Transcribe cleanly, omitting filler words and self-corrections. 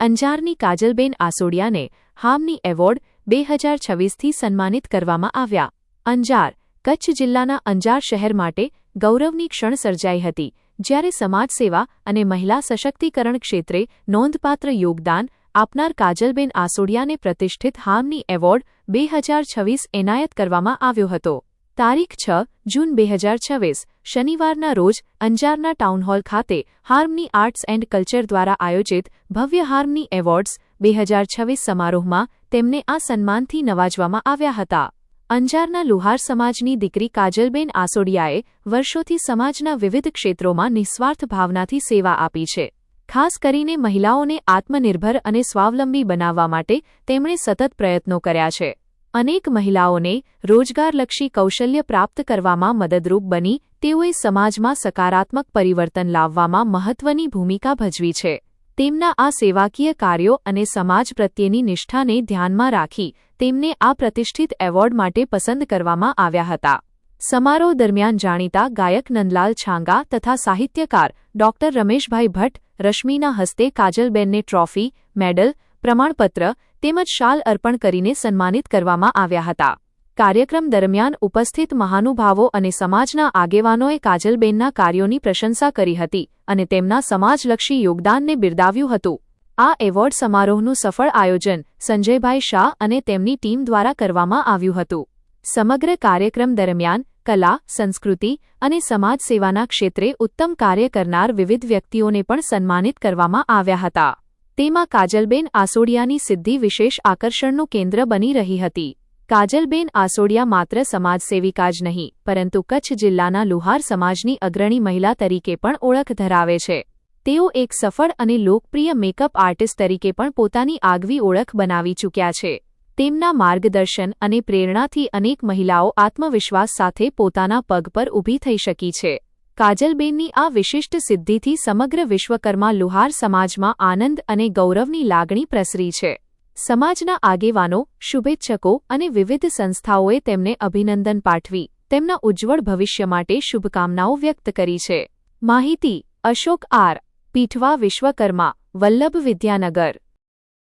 અંજારની કાજલબેન આસોડિયાને હામની award 2026થી સન્માનિત કરવામાં આવ્યા. અંજાર, કચ્છ જિલ્લાના અંજાર શહેર માટે ગૌરવની ક્ષણ સર્જાઈ હતી, જ્યારે સમાજસેવા અને મહિલા સશક્તિકરણ ક્ષેત્રે નોંધપાત્ર યોગદાન આપનાર કાજલબેન આસોડિયાને પ્રતિષ્ઠિત હામની એવોર્ડ 2026 એનાયત કરવામાં આવ્યો હતો. તારીખ 6 જૂન 2026 શનિવારના રોજ અંજારના ટાઉનહોલ ખાતે હાર્મની આર્ટ્સ એન્ડ કલ્ચર દ્વારા આયોજિત ભવ્ય હાર્મની એવોર્ડ્સ 2026 સમારોહમાં તેમને આ સન્માનથી નવાજવામાં આવ્યા હતા. અંજારના લુહાર સમાજની દીકરી કાજલબેન આસોડિયાએ વર્ષોથી સમાજના વિવિધ ક્ષેત્રોમાં નિસ્વાર્થ ભાવનાથી સેવા આપી છે. ખાસ કરીને મહિલાઓને આત્મનિર્ભર અને સ્વાવલંબી બનાવવા માટે તેમણે સતત પ્રયત્નો કર્યા છે. અનેક મહિલાઓને રોજગારલક્ષી કૌશલ્ય પ્રાપ્ત કરવામાં મદદરૂપ બની તેઓએ સમાજમાં સકારાત્મક પરિવર્તન લાવવામાં મહત્વની ભૂમિકા ભજવી છે. તેમના આ સેવાકીય કાર્યો અને સમાજ પ્રત્યેની નિષ્ઠાને ધ્યાનમાં રાખી તેમને આ પ્રતિષ્ઠિત એવોર્ડ માટે પસંદ કરવામાં આવ્યા હતા. સમારોહ દરમિયાન જાણીતા ગાયક નંદલાલ છાંગા તથા સાહિત્યકાર ડોક્ટર રમેશભાઈ ભટ્ટ રશ્મિના હસ્તે કાજલબેનને ટ્રોફી, મેડલ, પ્રમાણપત્ર તેમજ શાલ અર્પણ કરીને સન્માનિત કરવામાં આવ્યા હતા. કાર્યક્રમ દરમિયાન ઉપસ્થિત મહાનુભાવો અને સમાજના આગેવાનોએ કાજલબેનના કાર્યોની પ્રશંસા કરી હતી અને તેમના સમાજલક્ષી યોગદાનને બિરદાવ્યું હતું. આ એવોર્ડ સમારોહનું સફળ આયોજન સંજયભાઈ શાહ અને તેમની ટીમ દ્વારા કરવામાં આવ્યું હતું. સમગ્ર કાર્યક્રમ દરમિયાન કલા, સંસ્કૃતિ અને સમાજસેવાના ક્ષેત્રે ઉત્તમ કાર્ય કરનાર વિવિધ વ્યક્તિઓને પણ સન્માનિત કરવામાં આવ્યા હતા. તેમાં કાજલબેન આસોડિયાની સિદ્ધિ વિશેષ આકર્ષણનું કેન્દ્ર બની રહી હતી. કાજલબેન આસોડિયા માત્ર સમાજસેવિકા જ નહીં, પરંતુ કચ્છ જિલ્લાના લુહાર સમાજની અગ્રણી મહિલા તરીકે પણ ઓળખ ધરાવે છે. તેઓ એક સફળ અને લોકપ્રિય મેકઅપ આર્ટિસ્ટ તરીકે પણ પોતાની આગવી ઓળખ બનાવી ચૂક્યા છે. તેમના માર્ગદર્શન અને પ્રેરણાથી અનેક મહિલાઓ આત્મવિશ્વાસ સાથે પોતાના પગ પર ઊભી થઈ શકી છે. કાજલબેનની આ વિશિષ્ટ સિદ્ધિથી સમગ્ર વિશ્વકર્મા લુહાર સમાજમાં આનંદ અને ગૌરવની લાગણી પ્રસરી છે. સમાજના આગેવાનો, શુભેચ્છકો અને વિવિધ સંસ્થાઓએ તેમને અભિનંદન પાઠવી તેમના ઉજ્જવળ ભવિષ્ય માટે શુભકામનાઓ વ્યક્ત કરી છે. માહિતી: અશોક આર. પીઠવા, વિશ્વકર્મા, વલ્લભ વિદ્યાનગર.